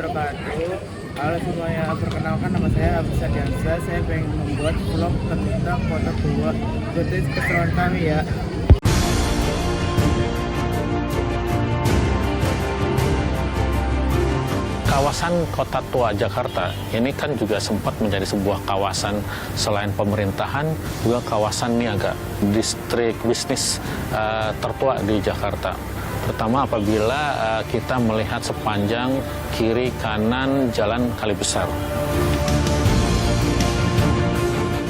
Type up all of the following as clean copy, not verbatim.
wabarakatuh. Halo semuanya, perkenalkan nama saya Agus Adiansa. Saya pengen membuat vlog tentang Kota Tua. Jadi keseruan kami ya. Kawasan Kota Tua Jakarta ini kan juga sempat menjadi sebuah kawasan selain pemerintahan, juga kawasan niaga, distrik bisnis tertua di Jakarta. Pertama apabila kita melihat sepanjang kiri kanan Jalan Kali Besar.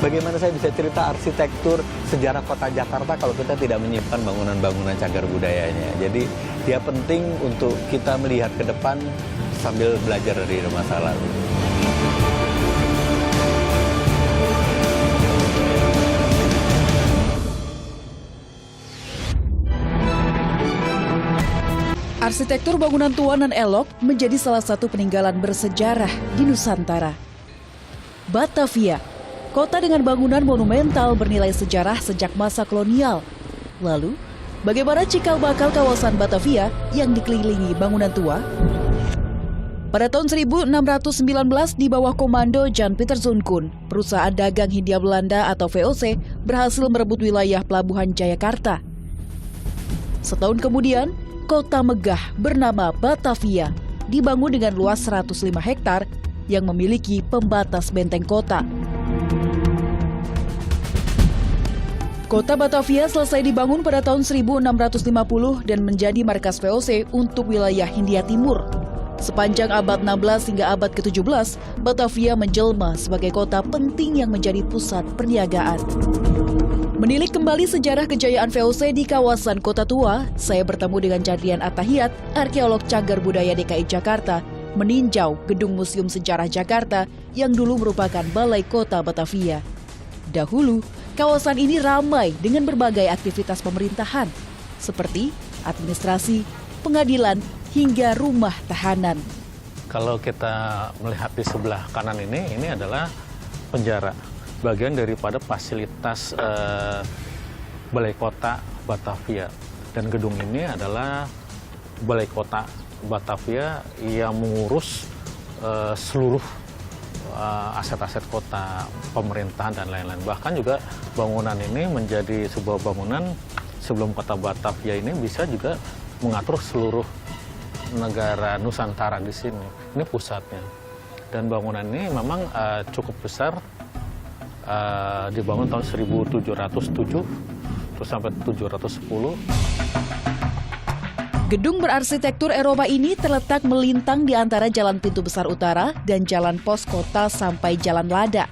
Bagaimana saya bisa cerita arsitektur sejarah kota Jakarta kalau kita tidak menyimpan bangunan-bangunan cagar budayanya. Jadi dia penting untuk kita melihat ke depan sambil belajar dari masa lalu. Arsitektur bangunan tua nan elok menjadi salah satu peninggalan bersejarah di Nusantara. Batavia, kota dengan bangunan monumental bernilai sejarah sejak masa kolonial. Lalu, bagaimana cikal bakal kawasan Batavia yang dikelilingi bangunan tua? Pada tahun 1619 di bawah komando Jan Pieter Zonkun, perusahaan dagang Hindia Belanda atau VOC berhasil merebut wilayah Pelabuhan Jayakarta. Setahun kemudian, kota megah bernama Batavia dibangun dengan luas 105 hektar yang memiliki pembatas benteng kota. Kota Batavia selesai dibangun pada tahun 1650 dan menjadi markas VOC untuk wilayah Hindia Timur. Sepanjang abad 16 hingga abad ke-17, Batavia menjelma sebagai kota penting yang menjadi pusat perniagaan. Menilik kembali sejarah kejayaan VOC di kawasan Kota Tua, saya bertemu dengan Jadrian Atahiyat, arkeolog cagar budaya DKI Jakarta, meninjau Gedung Museum Sejarah Jakarta yang dulu merupakan Balai Kota Batavia. Dahulu, kawasan ini ramai dengan berbagai aktivitas pemerintahan, seperti administrasi, pengadilan, hingga rumah tahanan. Kalau kita melihat di sebelah kanan ini adalah penjara. Bagian daripada fasilitas Balai Kota Batavia. Dan gedung ini adalah Balai Kota Batavia yang mengurus seluruh aset-aset kota, pemerintahan, dan lain-lain. Bahkan juga bangunan ini menjadi sebuah bangunan sebelum kota Batavia ini bisa juga mengatur seluruh negara Nusantara di sini. Ini pusatnya. Dan bangunan ini memang cukup besar. Dibangun tahun 1707 terus sampai 710. Gedung berarsitektur Eropa ini terletak melintang di antara Jalan Pintu Besar Utara dan Jalan Pos Kota sampai Jalan Lada.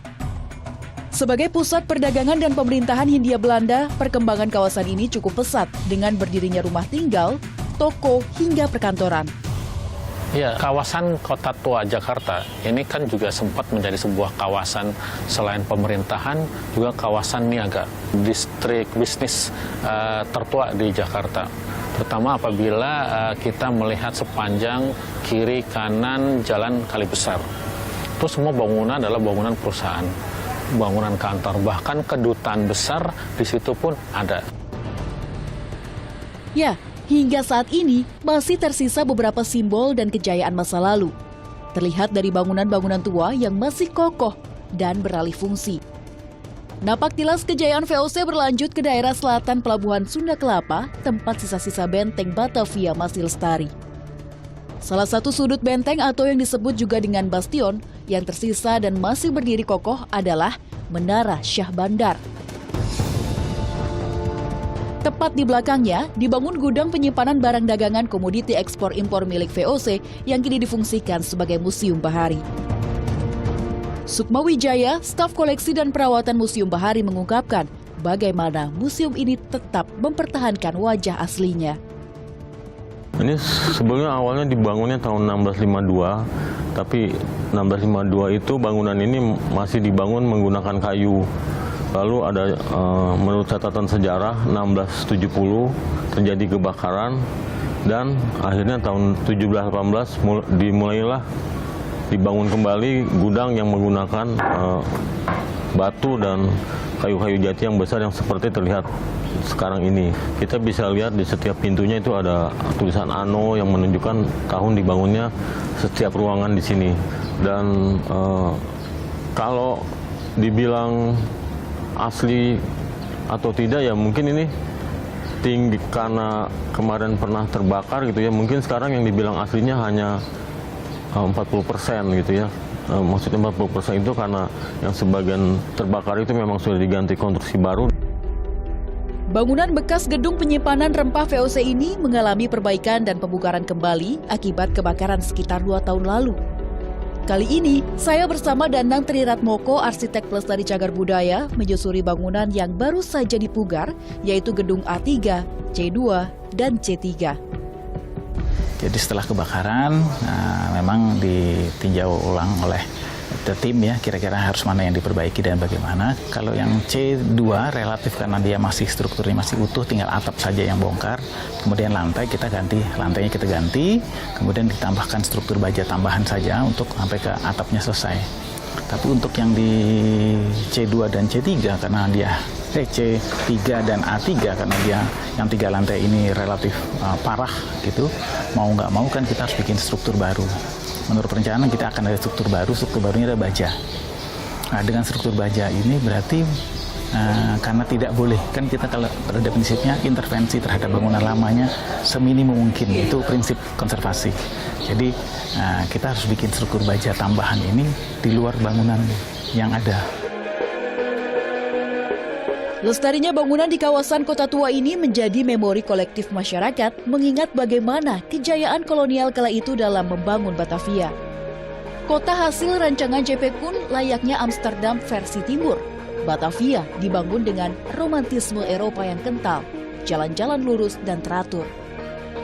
Sebagai pusat perdagangan dan pemerintahan Hindia Belanda, perkembangan kawasan ini cukup pesat dengan berdirinya rumah tinggal, toko, hingga perkantoran. Ya, kawasan Kota Tua Jakarta ini kan juga sempat menjadi sebuah kawasan selain pemerintahan, juga kawasan niaga, distrik bisnis tertua di Jakarta. Terutama apabila kita melihat sepanjang kiri kanan Jalan Kali Besar. Itu semua bangunan adalah bangunan perusahaan, bangunan kantor, bahkan kedutaan besar di situ pun ada. Ya, hingga saat ini masih tersisa beberapa simbol dan kejayaan masa lalu. Terlihat dari bangunan-bangunan tua yang masih kokoh dan beralih fungsi. Napak tilas kejayaan VOC berlanjut ke daerah selatan Pelabuhan Sunda Kelapa, tempat sisa-sisa benteng Batavia masih lestari. Salah satu sudut benteng atau yang disebut juga dengan bastion yang tersisa dan masih berdiri kokoh adalah Menara Syah Bandar. Tepat di belakangnya, dibangun gudang penyimpanan barang dagangan komoditi ekspor-impor milik VOC yang kini difungsikan sebagai Museum Bahari. Sukma Wijaya, staf koleksi dan perawatan Museum Bahari mengungkapkan bagaimana museum ini tetap mempertahankan wajah aslinya. Ini sebelumnya awalnya dibangunnya tahun 1652, tapi 1652 itu bangunan ini masih dibangun menggunakan kayu. Lalu ada menurut catatan sejarah 1670 terjadi kebakaran dan akhirnya tahun 1718 dimulailah dibangun kembali gudang yang menggunakan batu dan kayu-kayu jati yang besar yang seperti terlihat sekarang ini. Kita bisa lihat di setiap pintunya itu ada tulisan ANO yang menunjukkan tahun dibangunnya setiap ruangan di sini. Dan kalau dibilang asli atau tidak ya mungkin ini tinggi karena kemarin pernah terbakar gitu ya. Mungkin sekarang yang dibilang aslinya hanya 40% gitu ya. Maksudnya 40% itu karena yang sebagian terbakar itu memang sudah diganti konstruksi baru. Bangunan bekas gedung penyimpanan rempah VOC ini mengalami perbaikan dan pembugaran kembali akibat kebakaran sekitar 2 tahun lalu. Kali ini, saya bersama Danang Triratmoko, arsitek pelestari cagar budaya, menyusuri bangunan yang baru saja dipugar, yaitu gedung A3, C2, dan C3. Jadi setelah kebakaran, memang ditinjau ulang oleh tim ya, kira-kira harus mana yang diperbaiki dan bagaimana. Kalau yang C2 relatif karena dia masih strukturnya masih utuh, tinggal atap saja yang bongkar. Kemudian lantainya kita ganti, kemudian ditambahkan struktur baja tambahan saja untuk sampai ke atapnya selesai. Tapi untuk yang di C2 dan C3 karena dia C3 dan A3 karena dia yang 3 lantai ini relatif parah gitu, mau nggak mau kan kita harus bikin struktur baru. Menurut perencanaan kita akan ada struktur barunya ada baja. Nah, dengan struktur baja ini berarti karena tidak boleh, kan kita kalau pada prinsipnya intervensi terhadap bangunan lamanya seminim mungkin, itu prinsip konservasi. Jadi kita harus bikin struktur baja tambahan ini di luar bangunan yang ada. Lestarinya bangunan di kawasan Kota Tua ini menjadi memori kolektif masyarakat mengingat bagaimana kejayaan kolonial kala itu dalam membangun Batavia. Kota hasil rancangan JP Kuhn layaknya Amsterdam versi timur. Batavia dibangun dengan romantisme Eropa yang kental, jalan-jalan lurus dan teratur.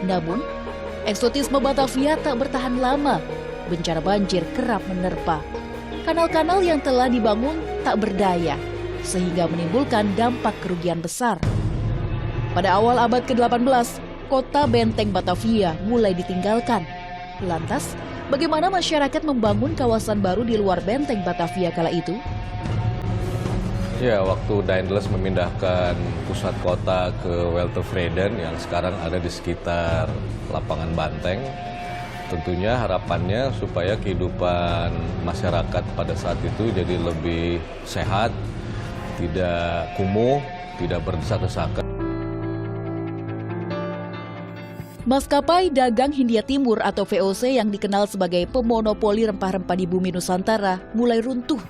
Namun, eksotisme Batavia tak bertahan lama. Bencana banjir kerap menerpa. Kanal-kanal yang telah dibangun tak berdaya, sehingga menimbulkan dampak kerugian besar. Pada awal abad ke-18, kota benteng Batavia mulai ditinggalkan. Lantas, bagaimana masyarakat membangun kawasan baru di luar benteng Batavia kala itu? Ya, waktu Daendels memindahkan pusat kota ke Weltevreden yang sekarang ada di sekitar lapangan Banteng, tentunya harapannya supaya kehidupan masyarakat pada saat itu jadi lebih sehat, tidak kumuh, tidak berdesak-desakan. Maskapai Dagang Hindia Timur atau VOC yang dikenal sebagai pemonopoli rempah-rempah di bumi Nusantara mulai runtuh.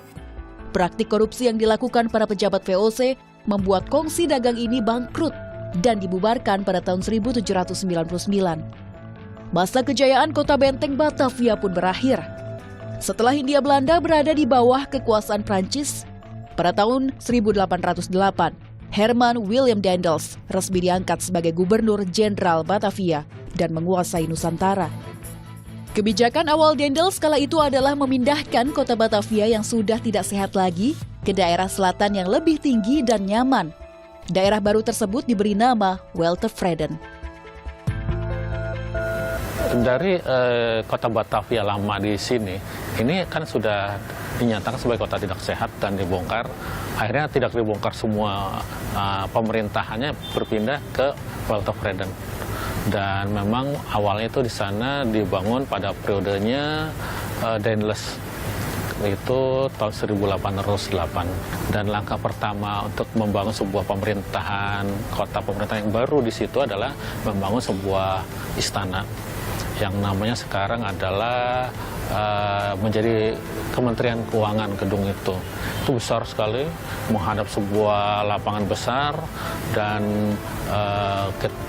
Praktik korupsi yang dilakukan para pejabat VOC membuat kongsi dagang ini bangkrut dan dibubarkan pada tahun 1799. Masa kejayaan kota benteng Batavia pun berakhir. Setelah Hindia Belanda berada di bawah kekuasaan Prancis, pada tahun 1808, Herman William Daendels resmi diangkat sebagai Gubernur Jenderal Batavia dan menguasai Nusantara. Kebijakan awal Daendels kala itu adalah memindahkan kota Batavia yang sudah tidak sehat lagi ke daerah selatan yang lebih tinggi dan nyaman. Daerah baru tersebut diberi nama Weltevreden. Dari kota Batavia lama di sini, ini kan sudah dinyatakan sebagai kota tidak sehat dan dibongkar. Akhirnya tidak dibongkar semua, pemerintahannya berpindah ke Weltevreden. Dan memang awalnya itu di sana dibangun pada periodenya Daendels, itu tahun 1808. Dan langkah pertama untuk membangun sebuah pemerintahan yang baru di situ adalah membangun sebuah istana yang namanya sekarang adalah menjadi Kementerian Keuangan gedung itu. Itu besar sekali, menghadap sebuah lapangan besar dan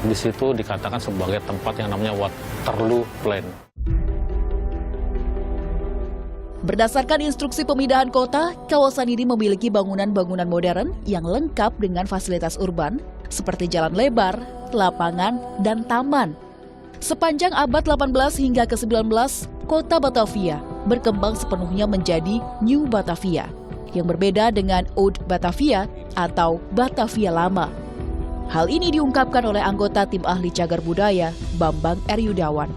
di situ dikatakan sebagai tempat yang namanya Waterloo Plain. Berdasarkan instruksi pemindahan kota, kawasan ini memiliki bangunan-bangunan modern yang lengkap dengan fasilitas urban seperti jalan lebar, lapangan, dan taman. Sepanjang abad 18 hingga ke-19, kota Batavia berkembang sepenuhnya menjadi New Batavia, yang berbeda dengan Old Batavia atau Batavia Lama. Hal ini diungkapkan oleh anggota tim ahli cagar budaya, Bambang R. Yudawan.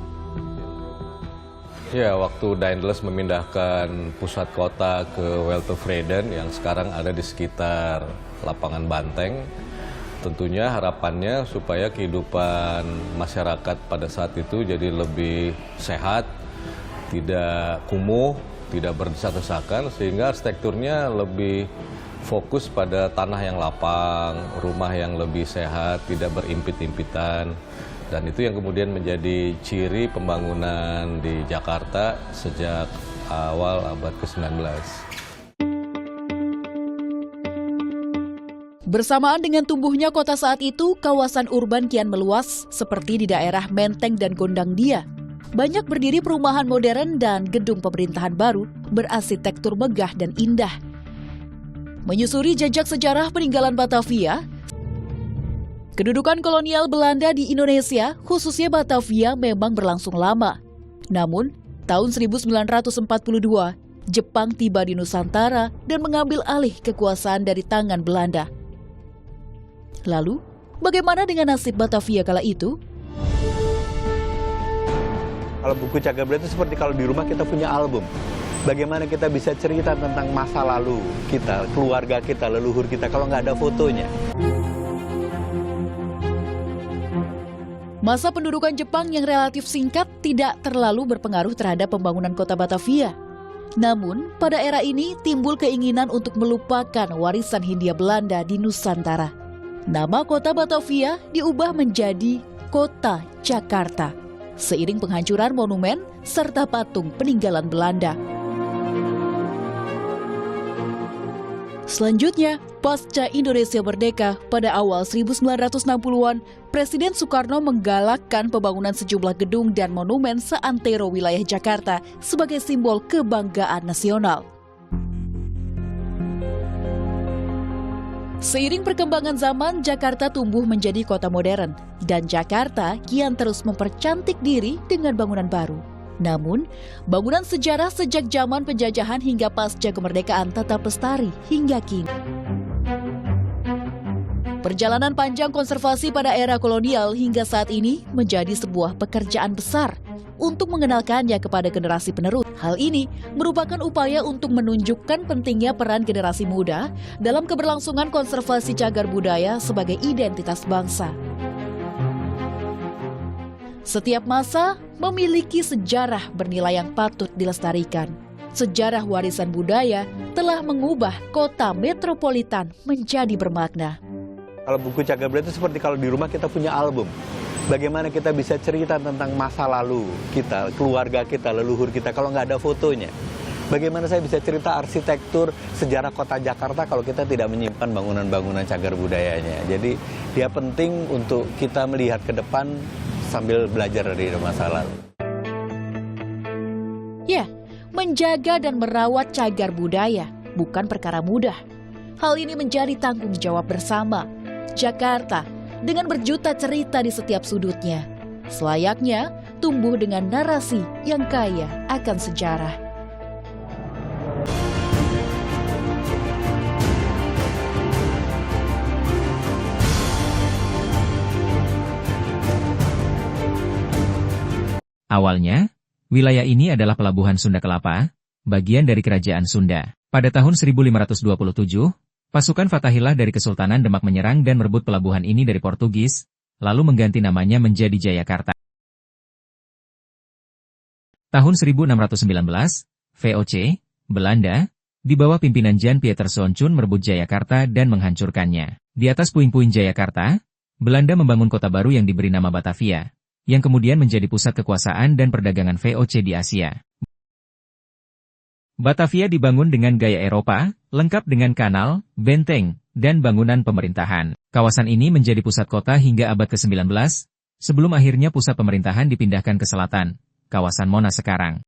Ya, waktu Daendels memindahkan pusat kota ke Weltevreden yang sekarang ada di sekitar lapangan Banteng, Tentunya harapannya supaya kehidupan masyarakat pada saat itu jadi lebih sehat, tidak kumuh, tidak berdesak-desakan, sehingga arsitekturnya lebih fokus pada tanah yang lapang, rumah yang lebih sehat, tidak berimpit-impitan. Dan itu yang kemudian menjadi ciri pembangunan di Jakarta sejak awal abad ke-19. Bersamaan dengan tumbuhnya kota saat itu, kawasan urban kian meluas seperti di daerah Menteng dan Gondangdia. Banyak berdiri perumahan modern dan gedung pemerintahan baru berarsitektur megah dan indah. Menyusuri jejak sejarah peninggalan Batavia, kedudukan kolonial Belanda di Indonesia, khususnya Batavia, memang berlangsung lama. Namun, tahun 1942, Jepang tiba di Nusantara dan mengambil alih kekuasaan dari tangan Belanda. Lalu, bagaimana dengan nasib Batavia kala itu? Kalau buku cagar budaya itu seperti kalau di rumah kita punya album. Bagaimana kita bisa cerita tentang masa lalu kita, keluarga kita, leluhur kita, kalau nggak ada fotonya. Masa pendudukan Jepang yang relatif singkat tidak terlalu berpengaruh terhadap pembangunan kota Batavia. Namun, pada era ini timbul keinginan untuk melupakan warisan Hindia Belanda di Nusantara. Nama kota Batavia diubah menjadi Kota Jakarta, seiring penghancuran monumen serta patung peninggalan Belanda. Selanjutnya, pasca Indonesia merdeka pada awal 1960-an, Presiden Soekarno menggalakkan pembangunan sejumlah gedung dan monumen seantero wilayah Jakarta sebagai simbol kebanggaan nasional. Seiring perkembangan zaman, Jakarta tumbuh menjadi kota modern, dan Jakarta kian terus mempercantik diri dengan bangunan baru. Namun, bangunan sejarah sejak zaman penjajahan hingga pasca kemerdekaan tetap lestari hingga kini. Perjalanan panjang konservasi pada era kolonial hingga saat ini menjadi sebuah pekerjaan besar untuk mengenalkannya kepada generasi penerus. Hal ini merupakan upaya untuk menunjukkan pentingnya peran generasi muda dalam keberlangsungan konservasi cagar budaya sebagai identitas bangsa. Setiap masa memiliki sejarah bernilai yang patut dilestarikan. Sejarah warisan budaya telah mengubah kota metropolitan menjadi bermakna. Kalau buku cagar budaya itu seperti kalau di rumah kita punya album. Bagaimana kita bisa cerita tentang masa lalu kita, keluarga kita, leluhur kita, kalau nggak ada fotonya. Bagaimana saya bisa cerita arsitektur sejarah kota Jakarta kalau kita tidak menyimpan bangunan-bangunan cagar budayanya. Jadi dia penting untuk kita melihat ke depan sambil belajar dari masa lalu. Ya, menjaga dan merawat cagar budaya bukan perkara mudah. Hal ini menjadi tanggung jawab bersama. Jakarta dengan berjuta cerita di setiap sudutnya, selayaknya tumbuh dengan narasi yang kaya akan sejarah. Awalnya, wilayah ini adalah pelabuhan Sunda Kelapa, bagian dari Kerajaan Sunda. Pada tahun 1527, pasukan Fathahillah dari Kesultanan Demak menyerang dan merebut pelabuhan ini dari Portugis, lalu mengganti namanya menjadi Jayakarta. Tahun 1619, VOC, Belanda, di bawah pimpinan Jan Pieter Sontjoen merebut Jayakarta dan menghancurkannya. Di atas puing-puing Jayakarta, Belanda membangun kota baru yang diberi nama Batavia, yang kemudian menjadi pusat kekuasaan dan perdagangan VOC di Asia. Batavia dibangun dengan gaya Eropa, lengkap dengan kanal, benteng, dan bangunan pemerintahan. Kawasan ini menjadi pusat kota hingga abad ke-19, sebelum akhirnya pusat pemerintahan dipindahkan ke selatan, kawasan Monas sekarang.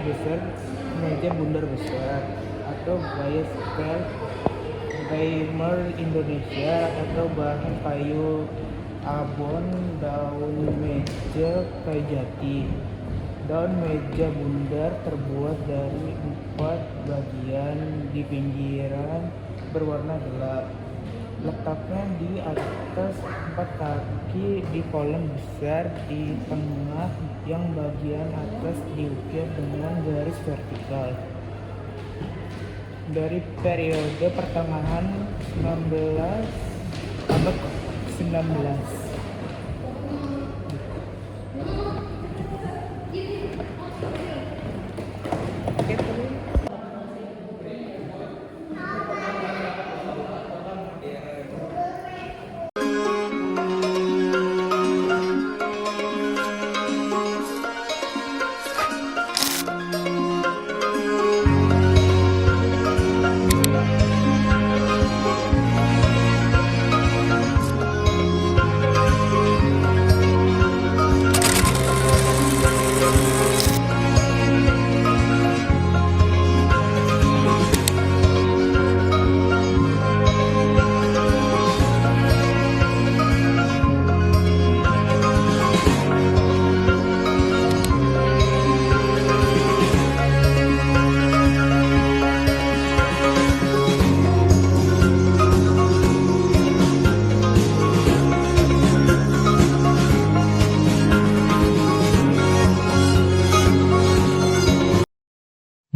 besar, meja bundar besar, atau gaya style gamer Indonesia, atau bahan kayu abon, daun meja kayu jati. Daun meja bundar terbuat dari 4 bagian di pinggiran berwarna gelap. Letaknya di atas 4 kaki di kolom besar di tengah yang bagian atas diukir dengan garis vertikal. Dari periode pertengahan abad 19.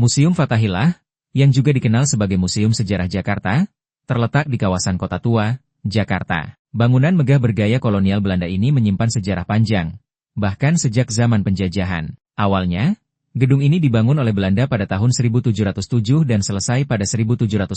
Museum Fathahillah, yang juga dikenal sebagai Museum Sejarah Jakarta, terletak di kawasan Kota Tua, Jakarta. Bangunan megah bergaya kolonial Belanda ini menyimpan sejarah panjang, bahkan sejak zaman penjajahan. Awalnya, gedung ini dibangun oleh Belanda pada tahun 1707 dan selesai pada 1710,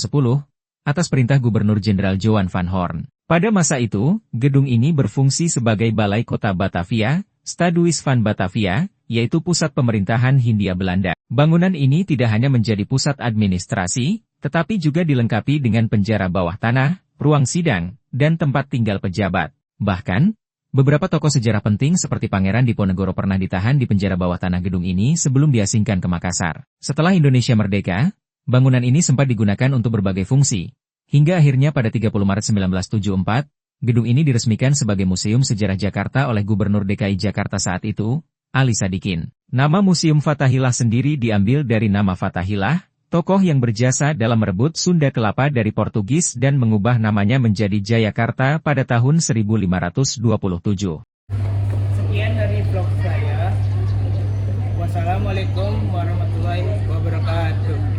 atas perintah Gubernur Jenderal Johan van Horn. Pada masa itu, gedung ini berfungsi sebagai Balai Kota Batavia, Stadhuis van Batavia, yaitu pusat pemerintahan Hindia Belanda. Bangunan ini tidak hanya menjadi pusat administrasi, tetapi juga dilengkapi dengan penjara bawah tanah, ruang sidang, dan tempat tinggal pejabat. Bahkan, beberapa tokoh sejarah penting seperti Pangeran Diponegoro pernah ditahan di penjara bawah tanah gedung ini sebelum diasingkan ke Makassar. Setelah Indonesia merdeka, bangunan ini sempat digunakan untuk berbagai fungsi. Hingga akhirnya pada 30 Maret 1974, gedung ini diresmikan sebagai Museum Sejarah Jakarta oleh Gubernur DKI Jakarta saat itu, Ali Sadikin. Nama Museum Fathahillah sendiri diambil dari nama Fathahillah, tokoh yang berjasa dalam merebut Sunda Kelapa dari Portugis dan mengubah namanya menjadi Jayakarta pada tahun 1527. Sekian dari vlog saya. Wassalamualaikum warahmatullahi wabarakatuh.